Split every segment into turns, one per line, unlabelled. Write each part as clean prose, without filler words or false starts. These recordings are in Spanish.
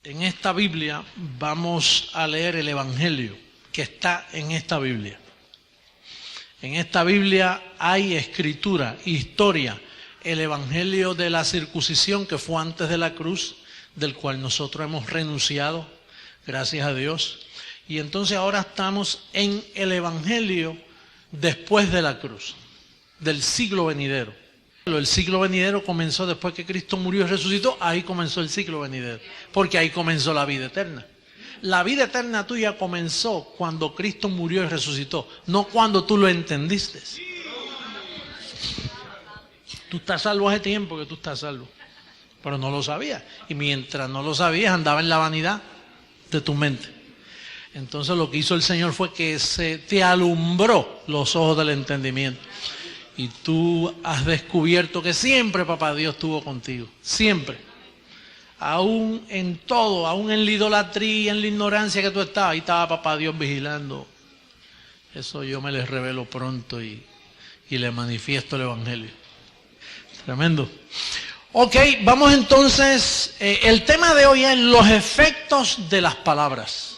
En esta Biblia vamos a leer el Evangelio que está en esta Biblia. En esta Biblia hay escritura, historia, el Evangelio de la circuncisión que fue antes de la cruz, del cual nosotros hemos renunciado, gracias a Dios. Y entonces ahora estamos en el Evangelio después de la cruz, del siglo venidero. El siglo venidero comenzó después que Cristo murió y resucitó, ahí comenzó el siglo venidero, porque ahí comenzó la vida eterna. La vida eterna tuya comenzó cuando Cristo murió y resucitó, no cuando tú lo entendiste. Tú estás salvo hace tiempo que tú estás salvo, pero no lo sabías. Y mientras no lo sabías, andaba en la vanidad de tu mente. Entonces lo que hizo el Señor fue que se te alumbró los ojos del entendimiento. Y tú has descubierto que siempre Papá Dios estuvo contigo, siempre. Aún en todo, aún en la idolatría, en la ignorancia que tú estabas, ahí estaba Papá Dios vigilando. Eso yo me les revelo pronto y le manifiesto el Evangelio. Tremendo. Ok, vamos entonces, el tema de hoy es los efectos de las palabras.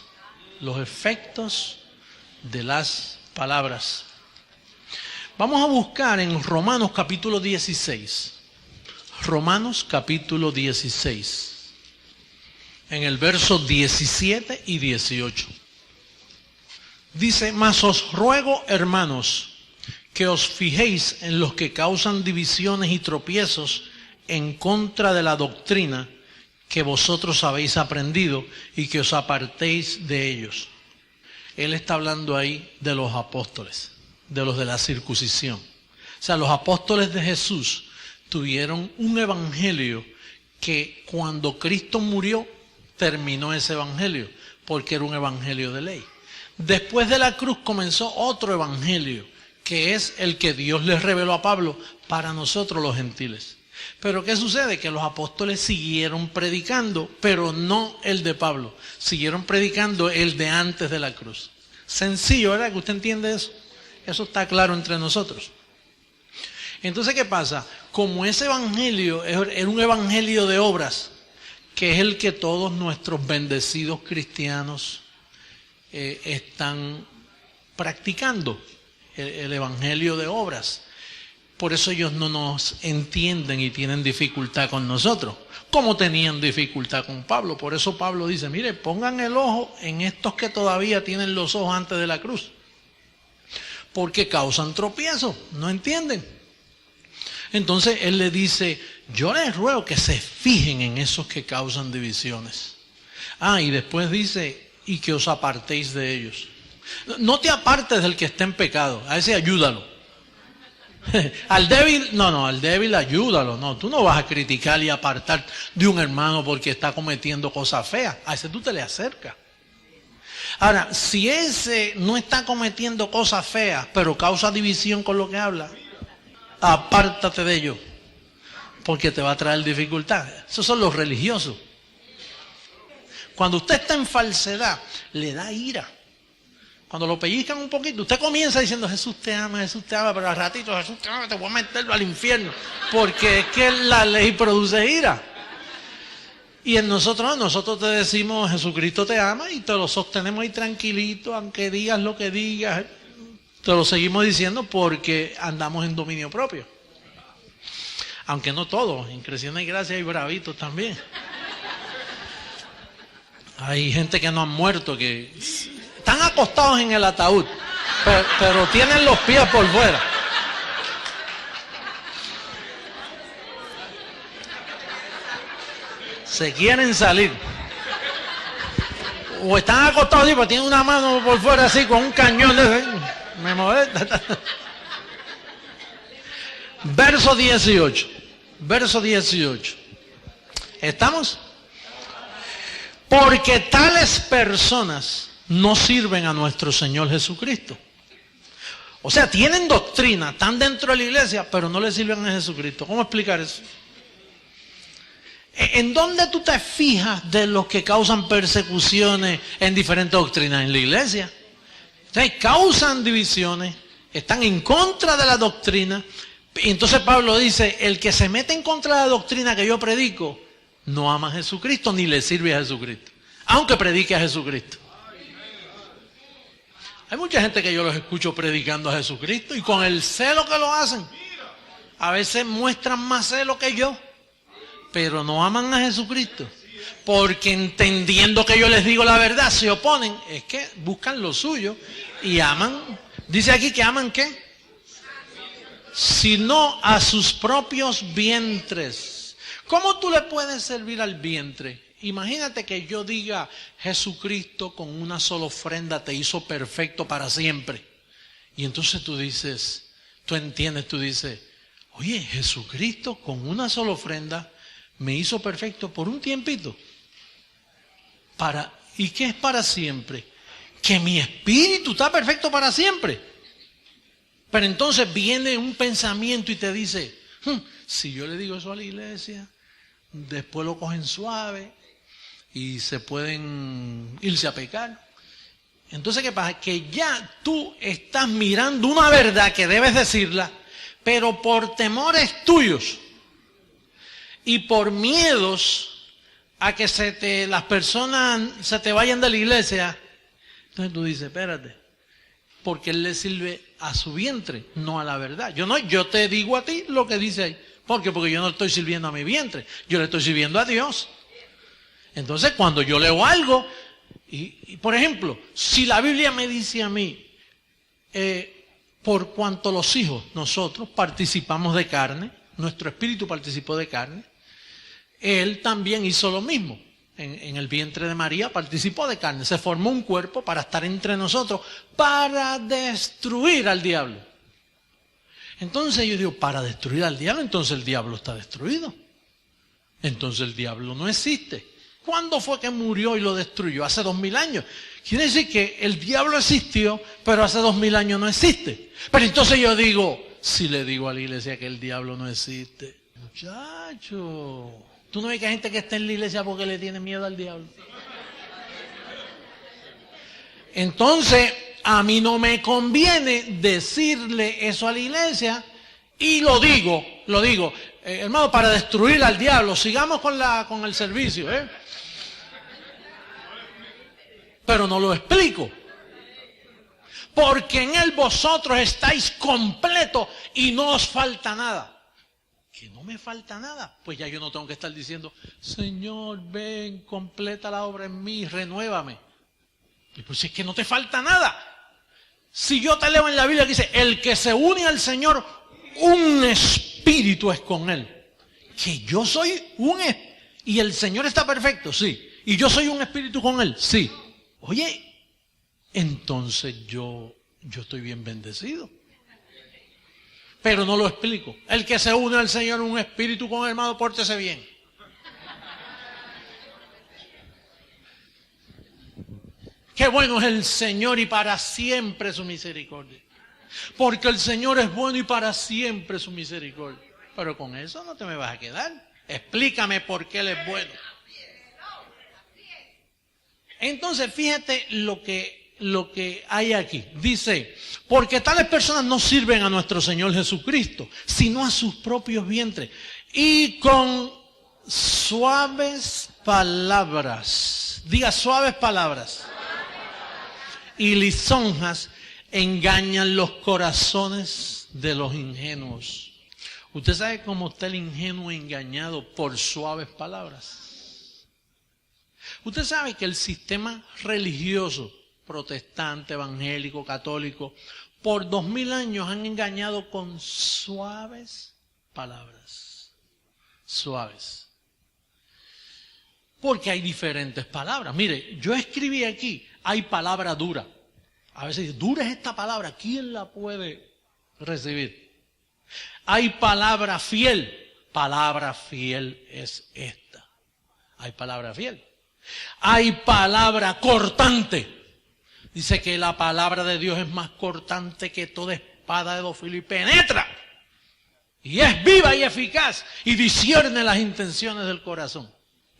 Los efectos de las palabras. Vamos a buscar en Romanos capítulo 16. Romanos capítulo 16. En el verso 17 y 18. Dice, mas os ruego, hermanos, que os fijéis en los que causan divisiones y tropiezos en contra de la doctrina que vosotros habéis aprendido y que os apartéis de ellos. Él está hablando ahí de los apóstoles, de los de la circuncisión. O sea, los apóstoles de Jesús tuvieron un evangelio que cuando Cristo murió, terminó ese evangelio, porque era un evangelio de ley. Después de la cruz comenzó otro evangelio, que es el que Dios les reveló a Pablo para nosotros los gentiles. Pero ¿qué sucede? Que los apóstoles siguieron predicando, pero no el de Pablo. Siguieron predicando el de antes de la cruz. Sencillo, ¿verdad? ¿Que usted entiende eso? Eso está claro entre nosotros. Entonces, ¿qué pasa? Como ese evangelio era un evangelio de obras, que es el que todos nuestros bendecidos cristianos están practicando, el evangelio de obras. Por eso ellos no nos entienden y tienen dificultad con nosotros, como tenían dificultad con Pablo. Por eso Pablo dice, mire, pongan el ojo en estos que todavía tienen los ojos antes de la cruz, porque causan tropiezo, no entienden. Entonces él le dice, yo les ruego que se fijen en esos que causan divisiones. Y después dice, y que os apartéis de ellos. No te apartes del que está en pecado, a ese ayúdalo. Al débil, al débil ayúdalo. No, tú no vas a criticar y apartar de un hermano porque está cometiendo cosas feas. A ese tú te le acercas. Ahora, si ese no está cometiendo cosas feas, pero causa división con lo que habla, apártate de ellos, porque te va a traer dificultad. Esos son los religiosos. Cuando usted está en falsedad, le da ira. Cuando lo pellizcan un poquito, usted comienza diciendo, Jesús te ama, pero al ratito, Jesús te ama, te voy a meterlo al infierno. Porque es que la ley produce ira. Y en nosotros te decimos, Jesucristo te ama, y te lo sostenemos ahí tranquilito, aunque digas lo que digas. Te lo seguimos diciendo porque andamos en dominio propio. Aunque no todos, en Cristiana y Gracia hay bravitos también. Hay gente que no han muerto, que están acostados en el ataúd, pero tienen los pies por fuera. Se quieren salir. O están acostados así, pero tienen una mano por fuera así, con un cañón de... Me molesta. Verso 18. Verso 18. ¿Estamos? Porque tales personas no sirven a nuestro Señor Jesucristo. O sea, tienen doctrina, están dentro de la iglesia, pero no le sirven a Jesucristo. ¿Cómo explicar eso? ¿En dónde tú te fijas de los que causan persecuciones en diferentes doctrinas? En la iglesia. Entonces, causan divisiones, están en contra de la doctrina. Y entonces Pablo dice, el que se mete en contra de la doctrina que yo predico, no ama a Jesucristo ni le sirve a Jesucristo, aunque predique a Jesucristo. Hay mucha gente que yo los escucho predicando a Jesucristo y con el celo que lo hacen, a veces muestran más celo que yo, pero no aman a Jesucristo. Porque entendiendo que yo les digo la verdad, se oponen. Es que buscan lo suyo y aman. Dice aquí que aman ¿qué? Sino a sus propios vientres. ¿Cómo tú le puedes servir al vientre? Imagínate que yo diga, Jesucristo con una sola ofrenda te hizo perfecto para siempre. Y entonces tú dices, tú entiendes, tú dices, oye, Jesucristo con una sola ofrenda me hizo perfecto por un tiempito. ¿Y qué es para siempre? Que mi espíritu está perfecto para siempre. Pero entonces viene un pensamiento y te dice, si yo le digo eso a la iglesia, después lo cogen suave y se pueden irse a pecar. Entonces, ¿qué pasa? Que ya tú estás mirando una verdad que debes decirla, pero por temores tuyos y por miedos a que las personas se te vayan de la iglesia, entonces tú dices, espérate, porque él le sirve a su vientre, no a la verdad. Yo te digo a ti lo que dice ahí. ¿Por qué? Porque yo no estoy sirviendo a mi vientre, yo le estoy sirviendo a Dios. Entonces, cuando yo leo algo, y por ejemplo, si la Biblia me dice a mí, por cuanto los hijos, nosotros participamos de carne, nuestro espíritu participó de carne, él también hizo lo mismo. En el vientre de María participó de carne, se formó un cuerpo para estar entre nosotros, para destruir al diablo. Entonces yo digo, para destruir al diablo, entonces el diablo está destruido. Entonces el diablo no existe. ¿Cuándo fue que murió y lo destruyó? Hace 2000 años. Quiere decir que el diablo existió, pero hace 2000 años no existe. Pero entonces yo digo, si le digo a la iglesia que el diablo no existe, muchacho, ¿tú no ves que hay gente que está en la iglesia porque le tiene miedo al diablo? Entonces, a mí no me conviene decirle eso a la iglesia y lo digo, hermano, para destruir al diablo. Sigamos con el servicio, pero no lo explico. Porque en él vosotros estáis completos y no os falta nada. Que no me falta nada, pues ya yo no tengo que estar diciendo, Señor, ven, completa la obra en mí, renuévame. Y pues es que no te falta nada. Si yo te leo en la Biblia que dice, el que se une al Señor, un espíritu es con él. Que yo soy y el Señor está perfecto, sí. Y yo soy un espíritu con él, sí. Oye, entonces yo estoy bien bendecido. Pero no lo explico. El que se une al Señor, un espíritu con el hermano, pórtese bien. Qué bueno es el Señor y para siempre su misericordia. Porque el Señor es bueno y para siempre su misericordia. Pero con eso no te me vas a quedar. Explícame por qué Él es bueno. Entonces, fíjate lo que hay aquí. Dice, porque tales personas no sirven a nuestro Señor Jesucristo, sino a sus propios vientres. Y con suaves palabras, diga suaves palabras, y lisonjas engañan los corazones de los ingenuos. ¿Usted sabe cómo está el ingenuo engañado por suaves palabras? Usted sabe que el sistema religioso protestante, evangélico, católico, por 2000 años han engañado con suaves palabras. Suaves. Porque hay diferentes palabras. Mire, yo escribí aquí, hay palabra dura. A veces dice, dura es esta palabra, ¿quién la puede recibir? Hay palabra fiel es esta. Hay palabra fiel. Hay palabra cortante. Dice que la palabra de Dios es más cortante que toda espada de dos filos y penetra. Y es viva y eficaz y discierne las intenciones del corazón.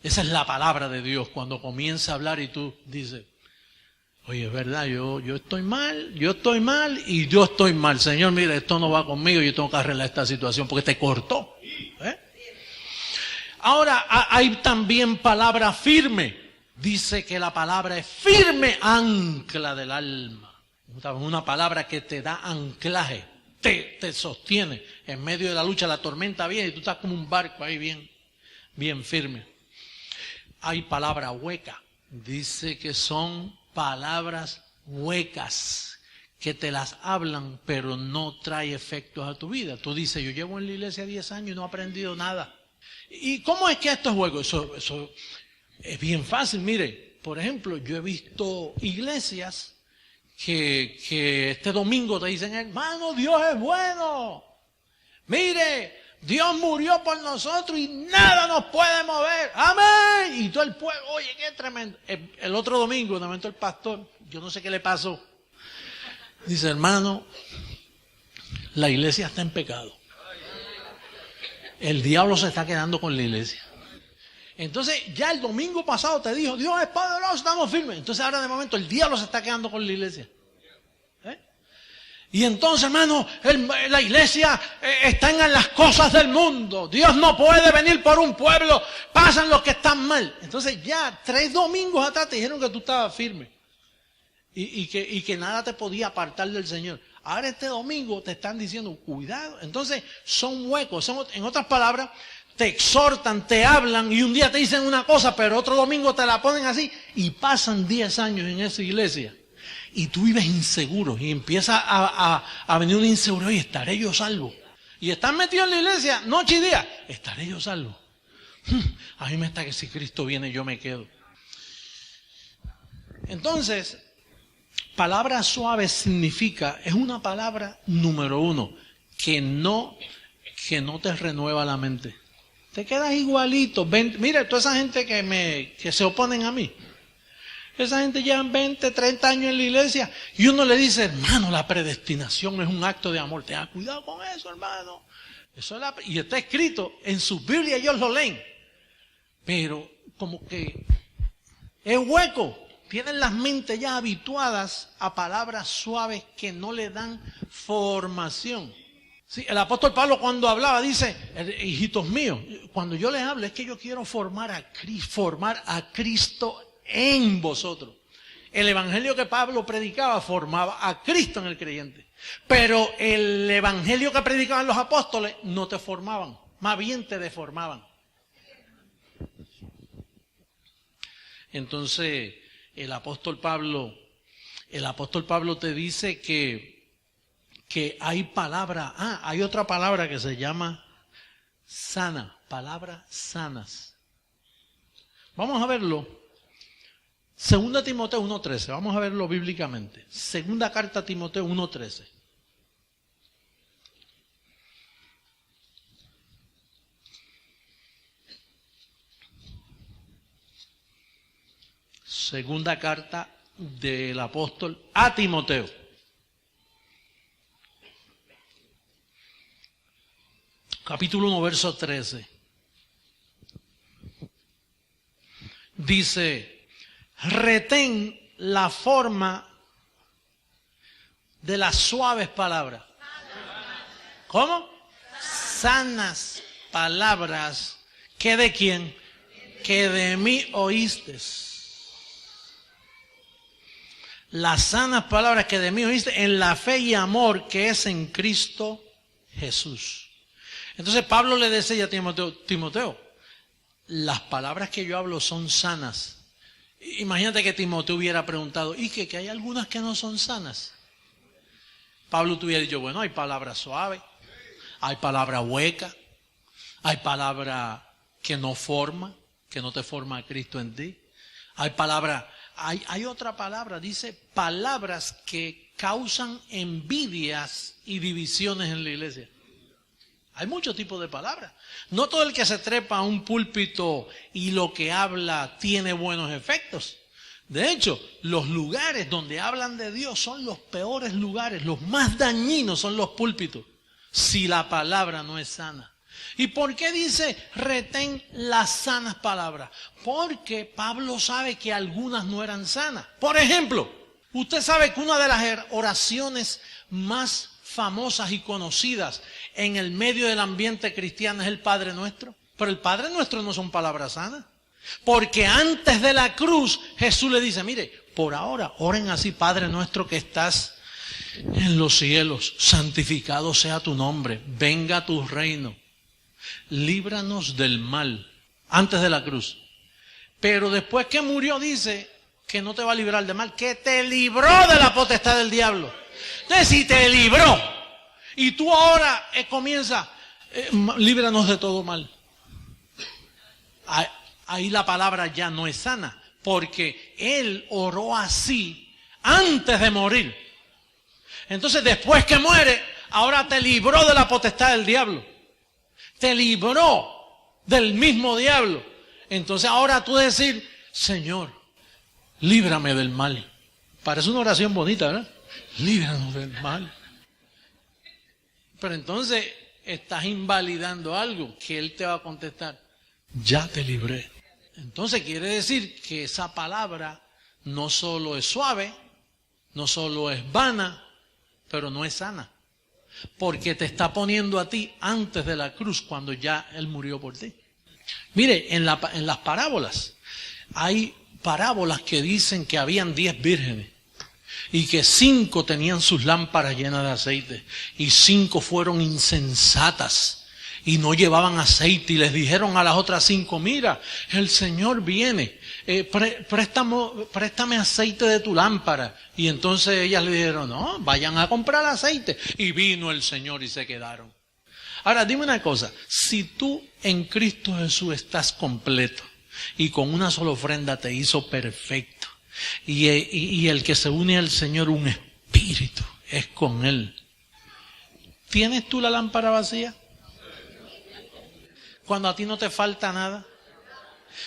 Esa es la palabra de Dios cuando comienza a hablar y tú dices, oye, es verdad, yo estoy mal y yo estoy mal. Señor, mira, esto no va conmigo, yo tengo que arreglar esta situación porque te cortó. Ahora hay también palabra firme. Dice que la palabra es firme ancla del alma. Una palabra que te da anclaje, te sostiene. En medio de la lucha, la tormenta viene y tú estás como un barco ahí bien firme. Hay palabra hueca. Dice que son palabras huecas, que te las hablan, pero no trae efectos a tu vida. Tú dices, yo llevo en la iglesia 10 años y no he aprendido nada. ¿Y cómo es que esto es hueco? Eso es bien fácil. Mire, por ejemplo, yo he visto iglesias que este domingo te dicen, hermano, Dios es bueno. Mire, Dios murió por nosotros y nada nos puede mover. Amén. Y todo el pueblo, oye, qué tremendo. El otro domingo, de momento el pastor, yo no sé qué le pasó. Dice, hermano, la iglesia está en pecado. El diablo se está quedando con la iglesia. Entonces, ya el domingo pasado te dijo, Dios es poderoso, estamos firmes. Entonces, ahora de momento el diablo se está quedando con la iglesia. Y entonces, hermano, la iglesia está en las cosas del mundo. Dios no puede venir por un pueblo, pasan los que están mal. Entonces, ya 3 domingos atrás te dijeron que tú estabas firme. Y que nada te podía apartar del Señor. Ahora este domingo te están diciendo, cuidado. Entonces, son huecos. En otras palabras, te exhortan, te hablan y un día te dicen una cosa, pero otro domingo te la ponen así y pasan 10 años en esa iglesia y tú vives inseguro y empieza a venir una inseguridad y estaré yo salvo. Y estás metido en la iglesia noche y día, estaré yo salvo. A mí me está que si Cristo viene yo me quedo. Entonces, palabra suave significa, es una palabra número 1, que no te renueva la mente. Te quedas igualito. Mira, toda esa gente que se oponen a mí. Esa gente llevan 20, 30 años en la iglesia y uno le dice, hermano, la predestinación es un acto de amor. Tenga cuidado con eso, hermano. Y está escrito en sus Biblias, ellos lo leen. Pero como que es hueco. Tienen las mentes ya habituadas a palabras suaves que no le dan formación. Sí, el apóstol Pablo cuando hablaba dice, hijitos míos, cuando yo les hablo es que yo quiero formar a Cristo en vosotros. El evangelio que Pablo predicaba formaba a Cristo en el creyente. Pero el evangelio que predicaban los apóstoles no te formaban, más bien te deformaban. Entonces, el apóstol Pablo te dice que hay palabra, hay otra palabra que se llama sana, palabras sanas. Vamos a verlo. 2 Timoteo 1:13, vamos a verlo bíblicamente. Segunda carta a Timoteo 1:13. Segunda carta del apóstol a Timoteo. Capítulo 1, verso 13. Dice, retén la forma de las suaves palabras. ¿Cómo? Sanas palabras. ¿Que de quién? Que de mí oíste. Las sanas palabras que de mí oíste en la fe y amor que es en Cristo Jesús. Entonces Pablo le decía a Timoteo, las palabras que yo hablo son sanas. Imagínate que Timoteo hubiera preguntado, ¿y que hay algunas que no son sanas? Pablo te hubiera dicho, bueno, hay palabras suaves, hay palabra hueca, hay palabra que no forma, que no te forma a Cristo en ti. Hay otra palabra, dice palabras que causan envidias y divisiones en la iglesia. Hay muchos tipos de palabras. No todo el que se trepa a un púlpito y lo que habla tiene buenos efectos. De hecho, los lugares donde hablan de Dios son los peores lugares, los más dañinos son los púlpitos, si la palabra no es sana. ¿Y por qué dice retén las sanas palabras? Porque Pablo sabe que algunas no eran sanas. Por ejemplo, usted sabe que una de las oraciones más famosas y conocidas en el medio del ambiente cristiano es el Padre Nuestro. Pero el Padre Nuestro no son palabras sanas. Porque antes de la cruz, Jesús le dice, mire, por ahora, oren así, Padre Nuestro que estás en los cielos, santificado sea tu nombre, venga tu reino, líbranos del mal, antes de la cruz. Pero después que murió dice que no te va a librar del mal, que te libró de la potestad del diablo. Entonces, si te libró, y tú ahora comienzas, líbranos de todo mal. Ahí la palabra ya no es sana, porque él oró así antes de morir. Entonces, después que muere, ahora te libró de la potestad del diablo. Te libró del mismo diablo. Entonces, ahora tú decir, Señor, líbrame del mal. Parece una oración bonita, ¿verdad? Líbranos del mal. Pero entonces, estás invalidando algo que él te va a contestar. Ya te libré. Entonces quiere decir que esa palabra no solo es suave, no solo es vana, pero no es sana. Porque te está poniendo a ti antes de la cruz cuando ya él murió por ti. Mire, en las parábolas, hay parábolas que dicen que habían 10 vírgenes y que 5 tenían sus lámparas llenas de aceite y 5 fueron insensatas y no llevaban aceite y les dijeron a las otras 5, mira, el Señor viene, préstame aceite de tu lámpara. Y entonces ellas le dijeron, no, vayan a comprar aceite. Y vino el Señor y se quedaron. Ahora, dime una cosa, si tú en Cristo Jesús estás completo y con una sola ofrenda te hizo perfecto y el que se une al Señor, un espíritu, es con Él, ¿tienes tú la lámpara vacía? Cuando a ti no te falta nada.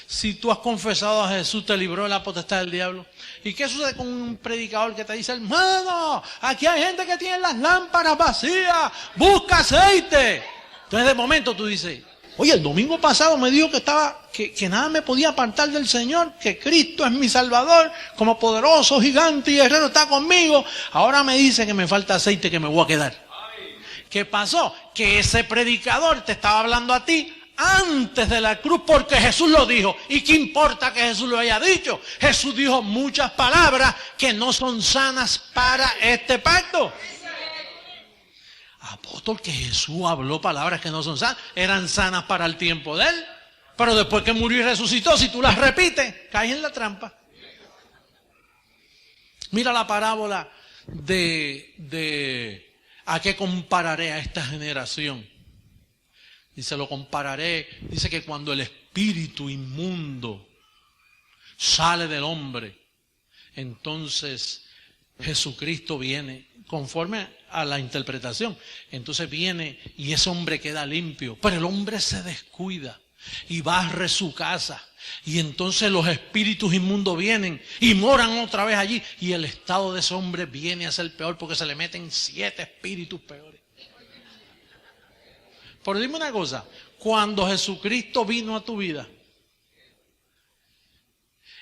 Si tú has confesado a Jesús, te libró de la potestad del diablo. ¿Y qué sucede con un predicador que te dice, hermano, aquí hay gente que tiene las lámparas vacías, busca aceite? Entonces de momento tú dices, oye, el domingo pasado me dijo que nada me podía apartar del Señor, que Cristo es mi Salvador, como poderoso, gigante y guerrero está conmigo. Ahora me dice que me falta aceite, que me voy a quedar. ¿Qué pasó? Que ese predicador te estaba hablando a ti antes de la cruz porque Jesús lo dijo. ¿Y qué importa que Jesús lo haya dicho? Jesús dijo muchas palabras que no son sanas para este pacto. Apóstol, que Jesús habló palabras que no son sanas, eran sanas para el tiempo de él, pero después que murió y resucitó, si tú las repites, caes en la trampa. Mira la parábola de ¿a qué compararé a esta generación? Dice, lo compararé, dice que cuando el espíritu inmundo sale del hombre, entonces Jesucristo viene, conforme a la interpretación, entonces viene y ese hombre queda limpio, pero el hombre se descuida y barre su casa, y entonces los espíritus inmundos vienen y moran otra vez allí, y el estado de ese hombre viene a ser peor porque se le meten 7 espíritus peores. Pero dime una cosa, cuando Jesucristo vino a tu vida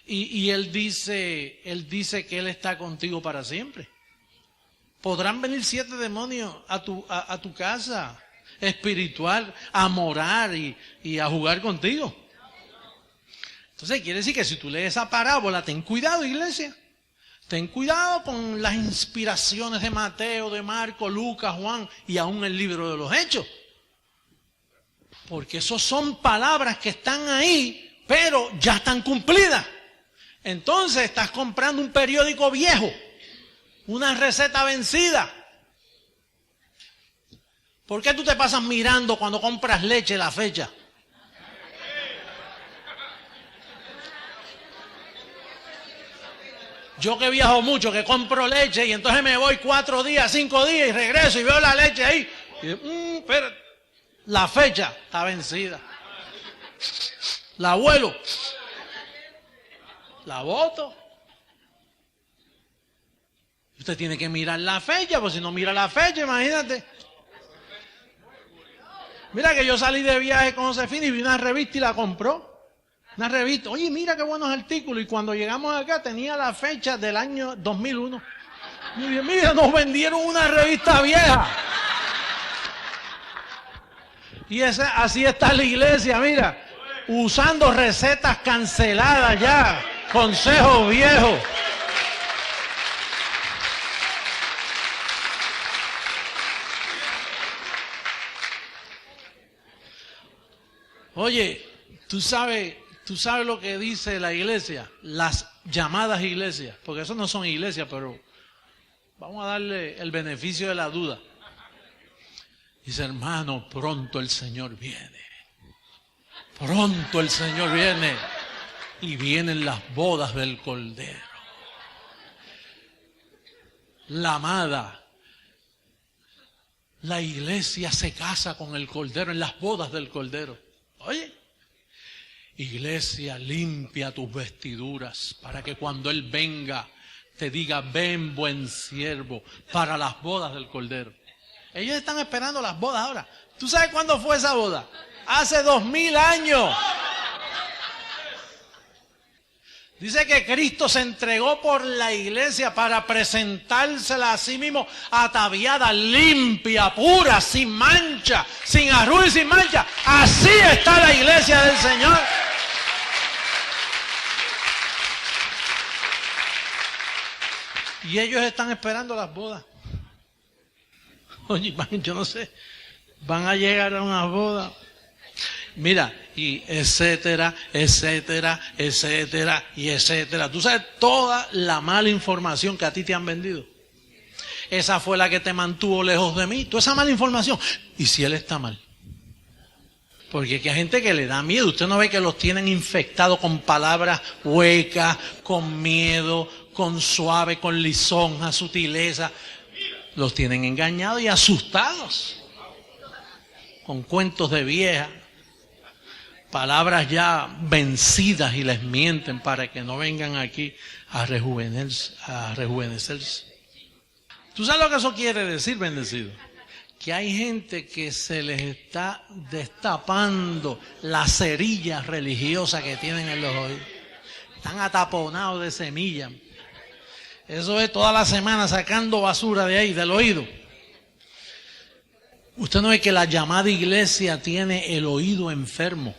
y Él dice que Él está contigo para siempre, podrán venir 7 demonios a tu casa espiritual a morar y a jugar contigo. Entonces quiere decir que si tú lees esa parábola, ten cuidado, iglesia. Ten cuidado con las inspiraciones de Mateo, de Marco, Lucas, Juan y aún el libro de los Hechos. Porque esos son palabras que están ahí, pero ya están cumplidas. Entonces estás comprando un periódico viejo, una receta vencida. ¿Por qué tú te pasas mirando cuando compras leche la fecha? Yo que viajo mucho, que compro leche y entonces me voy 4 días, 5 días y regreso y veo la leche ahí. Y, pero la fecha está vencida. La vuelo. La boto. Usted tiene que mirar la fecha, pues si no mira la fecha, imagínate. Mira que yo salí de viaje con Josefina y vi una revista y la compró. Una revista. Oye, mira qué buenos artículos. Y cuando llegamos acá tenía la fecha del año 2001. Y dije, mira, nos vendieron una revista vieja. Y así está la iglesia, mira, usando recetas canceladas ya, consejos viejos. Oye, tú sabes lo que dice la iglesia, las llamadas iglesias, porque eso no son iglesias, pero vamos a darle el beneficio de la duda. Dice, hermano, pronto el Señor viene. Pronto el Señor viene. Y vienen las bodas del Cordero. La amada, la iglesia se casa con el Cordero en las bodas del Cordero. Oye, iglesia, limpia tus vestiduras para que cuando Él venga te diga, ven buen siervo, para las bodas del Cordero. Ellos están esperando las bodas ahora. ¿Tú sabes cuándo fue esa boda? Hace 2000 años. Dice que Cristo se entregó por la iglesia para presentársela a sí mismo ataviada, limpia, pura, sin mancha, sin arruga y sin mancha. Así está la iglesia del Señor. Y ellos están esperando las bodas. Oye, yo no sé, van a llegar a una boda. Mira, y etcétera, etcétera, etcétera, y etcétera. Tú sabes toda la mala información que a ti te han vendido. Esa fue la que te mantuvo lejos de mí. Toda esa mala información. ¿Y si Él está mal? Porque hay gente que le da miedo. Usted no ve que los tienen infectados con palabras huecas, con miedo, con suave, con lisonja, sutileza. Los tienen engañados y asustados. Con cuentos de vieja. Palabras ya vencidas y les mienten para que no vengan aquí a rejuvenecerse. ¿Tú sabes lo que eso quiere decir, bendecido? Que hay gente que se les está destapando la cerilla religiosa que tienen en los oídos. Están ataponados de semillas. Eso es toda la semana sacando basura de ahí, del oído. Usted no ve que la llamada iglesia tiene el oído enfermo.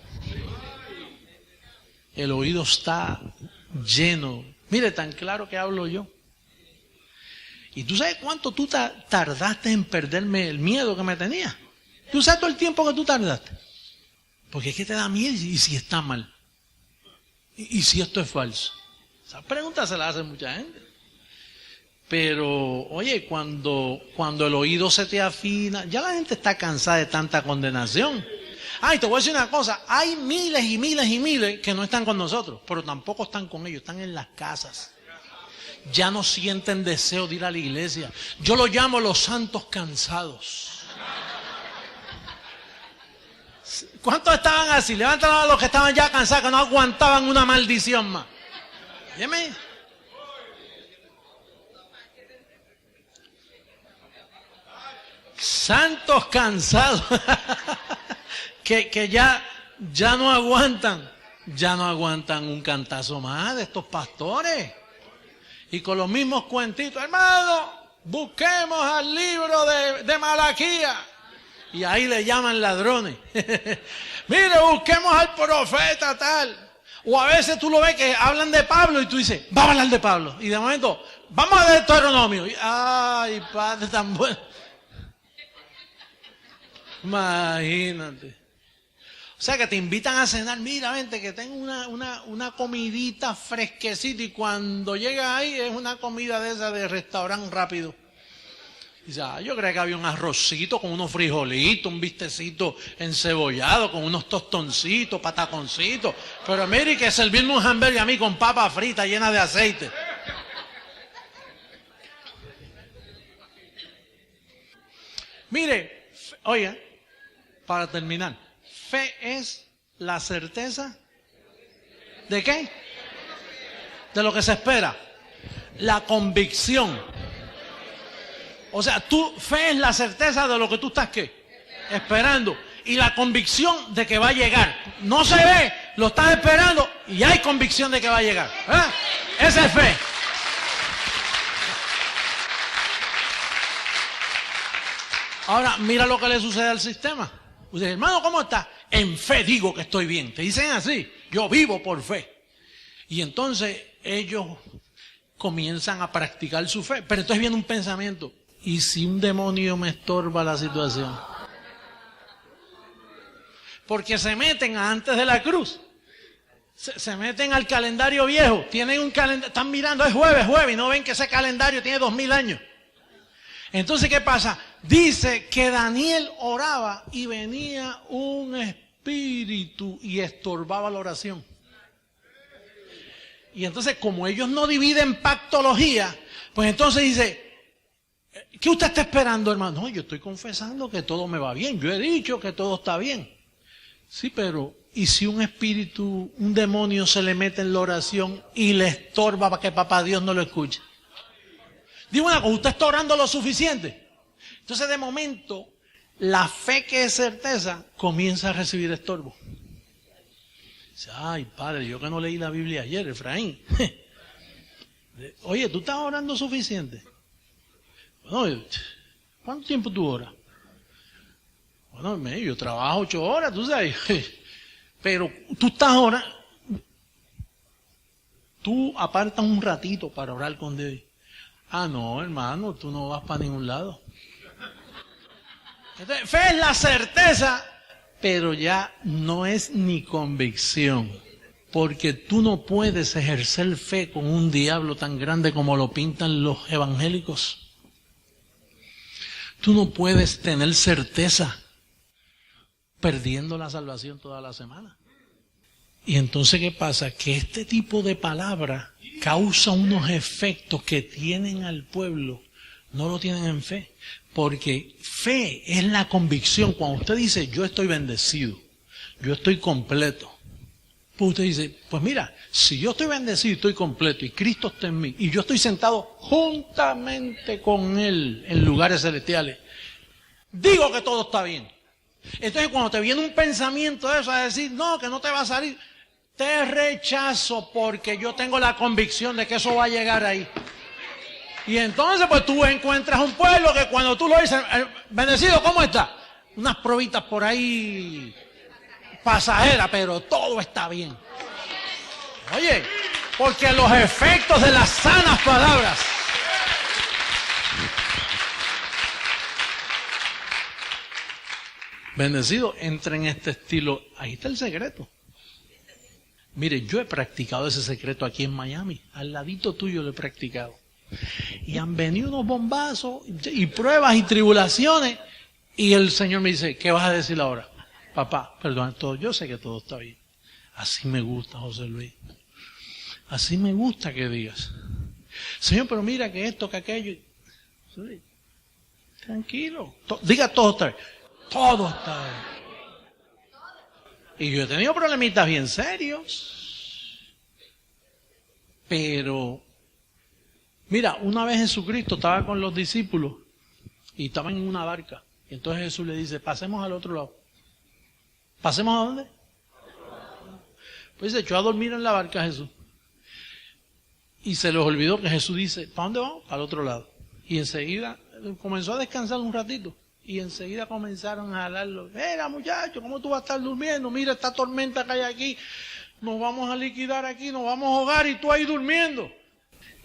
El oído está lleno. Mire, tan claro que hablo yo. ¿Y tú sabes cuánto tú tardaste en perderme el miedo que me tenía? ¿Tú sabes todo el tiempo que tú tardaste? Porque es que te da miedo y si está mal. Y si esto es falso. Esas preguntas se las hace mucha gente. Pero, oye, cuando el oído se te afina, ya la gente está cansada de tanta condenación. Ay, te voy a decir una cosa, hay miles y miles y miles que no están con nosotros, pero tampoco están con ellos, están en las casas. Ya no sienten deseo de ir a la iglesia. Yo lo llamo los santos cansados. ¿Cuántos estaban así? Levanten a los que estaban ya cansados, que no aguantaban una maldición más. Dime. Santos cansados. que ya no aguantan un cantazo más de estos pastores. Y con los mismos cuentitos, hermano, busquemos al libro de Malaquías. Y ahí le llaman ladrones. Mire, busquemos al profeta tal. O a veces tú lo ves que hablan de Pablo y tú dices, vamos a hablar de Pablo. Y de momento, vamos a ver Deuteronomio. Ay, padre tan bueno. Imagínate. O sea que te invitan a cenar, mira, vente que tengo una comidita fresquecita y cuando llegas ahí es una comida de esa de restaurante rápido. Y dice, yo creía que había un arrocito con unos frijolitos, un bistecito encebollado, con unos tostoncitos, pataconcitos. Pero mire que servirme un hamburgues a mí con papa frita llena de aceite. Mire, oiga, para terminar. Fe es la certeza ¿de qué? De lo que se espera. La convicción. O sea, fe es la certeza de lo que tú estás ¿qué? Esperando. Y la convicción de que va a llegar. No se ve, lo estás esperando y hay convicción de que va a llegar. Esa es fe. Ahora, mira lo que le sucede al sistema. Usted dice, hermano, ¿cómo está? En fe digo que estoy bien. Te dicen así, yo vivo por fe. Y entonces ellos comienzan a practicar su fe. Pero entonces viene un pensamiento, ¿y si un demonio me estorba la situación? Porque se meten antes de la cruz. Se meten al calendario viejo. Tienen un calendario, están mirando, es jueves, y no ven que ese calendario tiene 2000 años. Entonces, ¿qué pasa? Dice que Daniel oraba y venía un espíritu y estorbaba la oración. Y entonces, como ellos no dividen pactología, pues entonces dice, ¿qué usted está esperando, hermano? No, yo estoy confesando que todo me va bien. Yo he dicho que todo está bien. Sí, pero ¿y si un espíritu, un demonio se le mete en la oración y le estorba para que papá Dios no lo escuche? Digo una cosa, ¿usted está orando lo suficiente? Entonces, de momento, la fe que es certeza comienza a recibir estorbo. Dice, ay, padre, yo que no leí la Biblia ayer, Efraín. Oye, ¿tú estás orando suficiente? Bueno, ¿cuánto tiempo tú oras? Bueno, yo trabajo 8 horas, tú sabes. Pero tú estás orando. Tú apartas un ratito para orar con Dios. Ah, no, hermano, tú no vas para ningún lado. Entonces, fe es la certeza, pero ya no es ni convicción. Porque tú no puedes ejercer fe con un diablo tan grande como lo pintan los evangélicos. Tú no puedes tener certeza perdiendo la salvación toda la semana. Y entonces, ¿qué pasa? Que este tipo de palabra causa unos efectos que tienen al pueblo, no lo tienen en fe. Porque fe es la convicción. Cuando usted dice, yo estoy bendecido, yo estoy completo, pues usted dice, pues mira, si yo estoy bendecido, estoy completo, y Cristo está en mí, y yo estoy sentado juntamente con Él en lugares celestiales, digo que todo está bien. Entonces, cuando te viene un pensamiento de eso, a decir, no, que no te va a salir, te rechazo porque yo tengo la convicción de que eso va a llegar ahí. Y entonces, pues tú encuentras un pueblo que cuando tú lo dices, bendecido, ¿cómo está? Unas probitas por ahí pasajeras, pero todo está bien. Oye, porque los efectos de las sanas palabras. Bendecido, entra en este estilo. Ahí está el secreto. Mire, yo he practicado ese secreto aquí en Miami. Al ladito tuyo lo he practicado. Y han venido unos bombazos y pruebas y tribulaciones. Y el Señor me dice, ¿qué vas a decir ahora? Papá, perdón, todo, yo sé que todo está bien. Así me gusta, José Luis. Así me gusta que digas. Señor, pero mira que esto, que aquello. Tranquilo. Diga todo está bien. Todo está bien. Y yo he tenido problemitas bien serios. Pero, mira, una vez Jesucristo estaba con los discípulos y estaban en una barca. Y entonces Jesús le dice, pasemos al otro lado. ¿Pasemos a dónde? Pues se echó a dormir en la barca Jesús. Y se les olvidó que Jesús dice, ¿para dónde vamos? Al otro lado. Y enseguida comenzó a descansar un ratito. Y enseguida comenzaron a hablarlo. Mira, muchacho, ¿cómo tú vas a estar durmiendo? Mira esta tormenta que hay aquí. Nos vamos a liquidar aquí, nos vamos a ahogar y tú ahí durmiendo.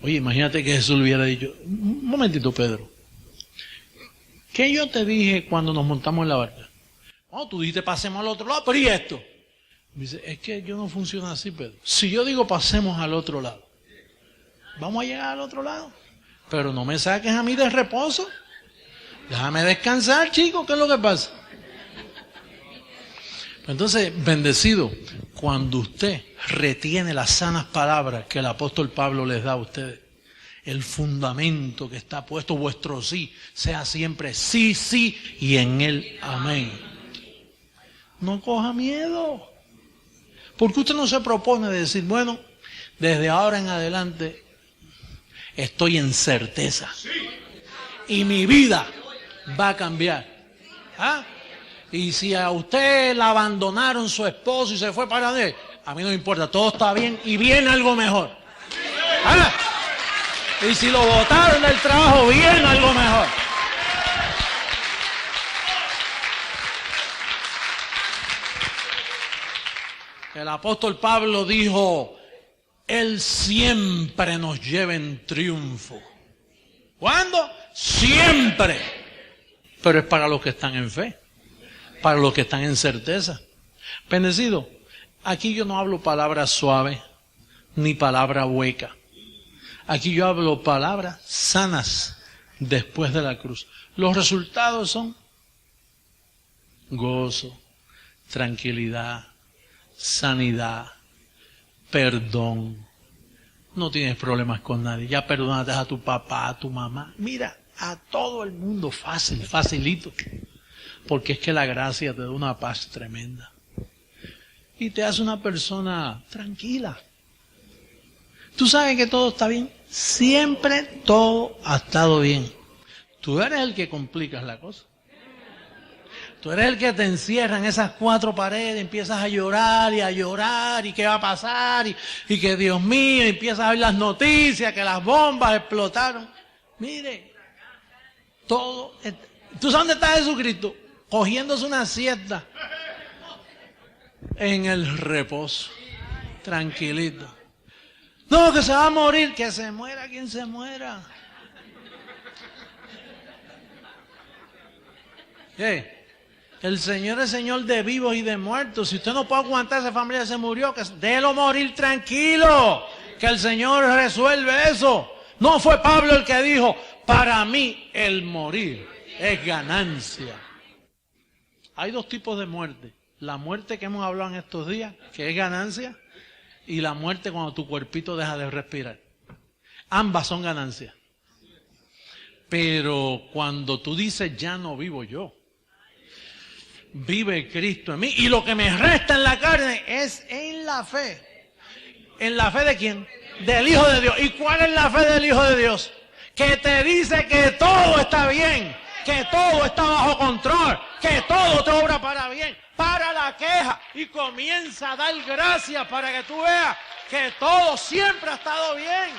Oye, imagínate que Jesús le hubiera dicho, un momentito, Pedro. ¿Qué yo te dije cuando nos montamos en la barca? No, tú dijiste pasemos al otro lado, pero ¿y esto? Me dice, es que yo no funciona así, Pedro. Si yo digo pasemos al otro lado, vamos a llegar al otro lado. Pero no me saques a mí de reposo. Déjame descansar, chico, ¿qué es lo que pasa? Entonces, bendecido, cuando usted retiene las sanas palabras que el apóstol Pablo les da a ustedes, el fundamento que está puesto, vuestro sí, sea siempre sí, sí, y en él amén. No coja miedo. Porque usted no se propone de decir, bueno, desde ahora en adelante estoy en certeza. Y mi vida va a cambiar. ¿Ah? Y si a usted la abandonaron su esposo y se fue para él, a mí no me importa, todo está bien y viene algo mejor. ¿Ah? Y si lo botaron del trabajo, viene algo mejor. El apóstol Pablo dijo, Él siempre nos lleva en triunfo. ¿Cuándo? Siempre. Pero es para los que están en fe, para los que están en certeza. Bendecido, aquí yo no hablo palabras suaves, ni palabra hueca. Aquí yo hablo palabras sanas después de la cruz. Los resultados son gozo, tranquilidad, sanidad, perdón. No tienes problemas con nadie. Ya perdonaste a tu papá, a tu mamá. Mira, a todo el mundo fácil, facilito. Porque es que la gracia te da una paz tremenda. Y te hace una persona tranquila. Tú sabes que todo está bien. Siempre todo ha estado bien. Tú eres el que complicas la cosa. Tú eres el que te encierra en esas 4 paredes, empiezas a llorar y qué va a pasar y que Dios mío, empiezas a ver las noticias, que las bombas explotaron. Mire, todo. ¿Tú sabes dónde está Jesucristo? Cogiéndose una siesta en el reposo, tranquilito. No, que se va a morir, que se muera quien se muera. El Señor es Señor de vivos y de muertos. Si usted no puede aguantar, esa familia se murió, que déjelo morir tranquilo, que el Señor resuelve eso. No fue Pablo el que dijo, para mí el morir es ganancia. Hay 2 tipos de muerte. La muerte que hemos hablado en estos días, que es ganancia, y la muerte cuando tu cuerpito deja de respirar. Ambas son ganancias. Pero cuando tú dices, ya no vivo yo, vive Cristo en mí, y lo que me resta en la carne es en la fe. ¿En la fe de quién? Del Hijo de Dios. ¿Y cuál es la fe del Hijo de Dios? Que te dice que todo está bien, que todo está bajo control, que todo te obra para bien. Para la queja y comienza a dar gracias para que tú veas que todo siempre ha estado bien.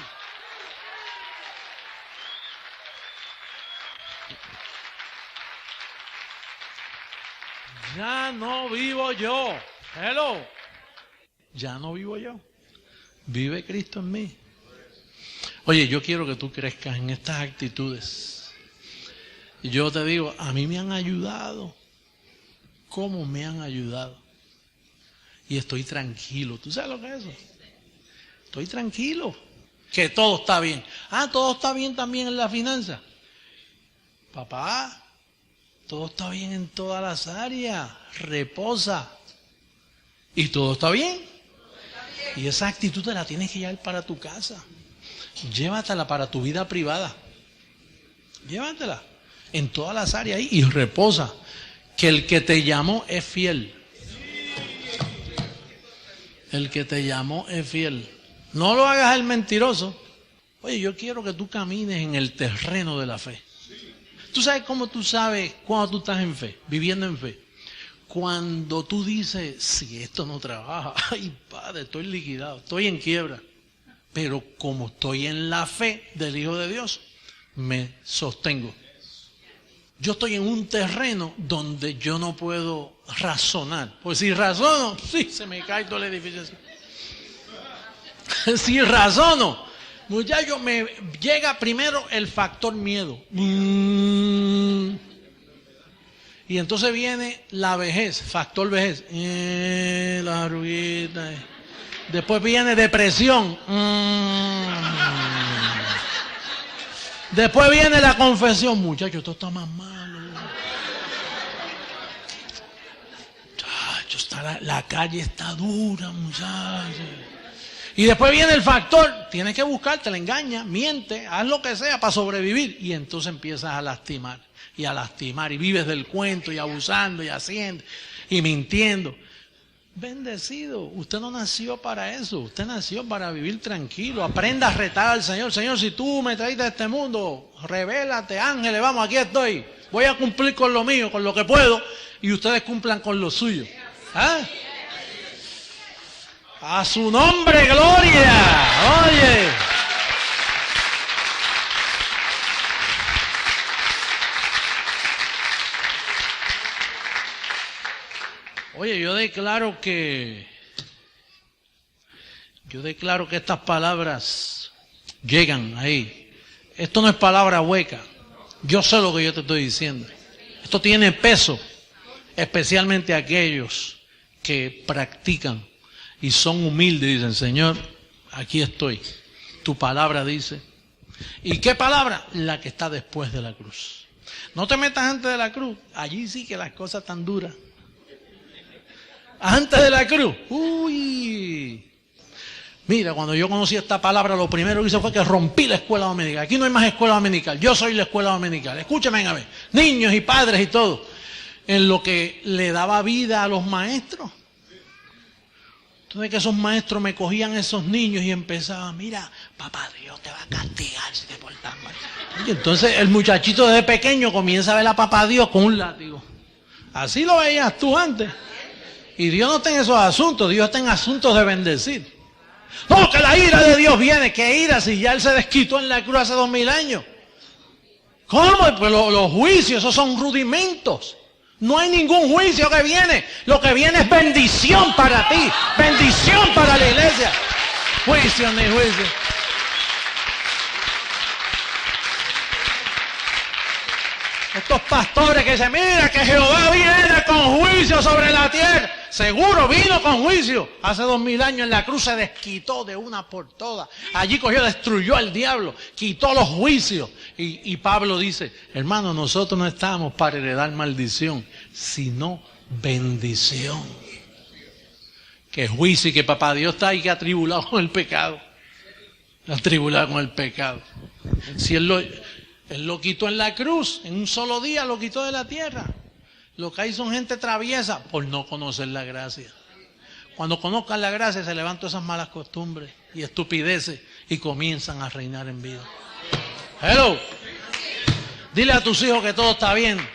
Ya no vivo yo. Hello. Ya no vivo yo. Vive Cristo en mí. Oye, yo quiero que tú crezcas en estas actitudes. Y yo te digo, a mí me han ayudado. ¿Cómo me han ayudado? Y estoy tranquilo. ¿Tú sabes lo que es eso? Estoy tranquilo. Que todo está bien. Todo está bien también en la finanza. Papá, todo está bien en todas las áreas. Reposa. Y todo está bien. Y esa actitud te la tienes que llevar para tu casa. Llévatela para tu vida privada. Llévatela en todas las áreas ahí y reposa. Que el que te llamó es fiel. El que te llamó es fiel. No lo hagas el mentiroso. Oye, yo quiero que tú camines en el terreno de la fe. ¿Tú sabes cómo tú sabes cuando tú estás en fe, viviendo en fe? Cuando tú dices, si esto no trabaja, ay padre, estoy liquidado, estoy en quiebra. Pero como estoy en la fe del Hijo de Dios, me sostengo. Yo estoy en un terreno donde yo no puedo razonar. Pues si razono, sí, se me cae todo el edificio. Si razono, muchacho, me llega primero el factor miedo. Y entonces viene la vejez, factor vejez. La arruguita. Después viene depresión. Después viene la confesión. Muchacho, esto está más malo. Muchacho, la calle está dura, muchacho. Y después viene el factor. Tienes que buscarte, le engaña, miente, haz lo que sea para sobrevivir. Y entonces empiezas a lastimar. Y a lastimar. Y vives del cuento y abusando y haciendo. Y mintiendo. Bendecido, usted no nació para eso, usted nació para vivir tranquilo. Aprenda a retar al Señor. Señor, si tú me traíste a este mundo, revélate, ángeles, vamos, aquí estoy. Voy a cumplir con lo mío, con lo que puedo, y ustedes cumplan con lo suyo. A su nombre, gloria. Oye. Oye, yo declaro que Yo declaro que estas palabras llegan ahí. Esto no es palabra hueca. Yo sé lo que yo te estoy diciendo. Esto tiene peso, especialmente aquellos que practican y son humildes y dicen, Señor, aquí estoy. Tu palabra dice. ¿Y qué palabra? La que está después de la cruz. No te metas antes de la cruz. Allí sí que las cosas están duras. Antes de la cruz. Uy. Mira, cuando yo conocí esta palabra, lo primero que hice fue que rompí la escuela dominical. Aquí no hay más escuela dominical. Yo soy la escuela dominical. Escúchame a ver. Niños y padres y todo. En lo que le daba vida a los maestros. Entonces que esos maestros me cogían esos niños y empezaban, mira, papá Dios te va a castigar si te portas mal. Y entonces el muchachito desde pequeño comienza a ver a papá Dios con un látigo. Así lo veías tú antes. Y Dios no está en esos asuntos, Dios está en asuntos de bendecir. No, que la ira de Dios viene, que ira si ya Él se desquitó en la cruz hace 2000 años. ¿Cómo? Pues los juicios, esos son rudimentos. No hay ningún juicio que viene. Lo que viene es bendición para ti. Bendición para la iglesia. Juicio ni juicio. Estos pastores que dicen, mira que Jehová viene con juicio sobre la tierra. Seguro vino con juicio. Hace 2000 años en la cruz se desquitó de una por todas. Allí cogió, destruyó al diablo, quitó los juicios. Y Pablo dice, hermano, nosotros no estamos para heredar maldición, sino bendición. Que juicio y que papá Dios está ahí que atribulado con el pecado. Atribulado con el pecado. Si Él lo quitó en la cruz, en un solo día lo quitó de la tierra. Lo que hay son gente traviesa por no conocer la gracia. Cuando conozcan la gracia se levantan esas malas costumbres y estupideces y comienzan a reinar en vida. Hello. Dile a tus hijos que todo está bien.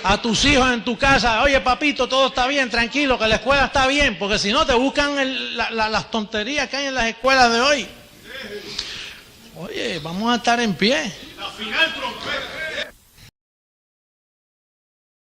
A tus hijos en tu casa, oye papito, todo está bien, tranquilo, que la escuela está bien, porque si no te buscan las tonterías que hay en las escuelas de hoy. Oye, vamos a estar en pie. La final trompeta.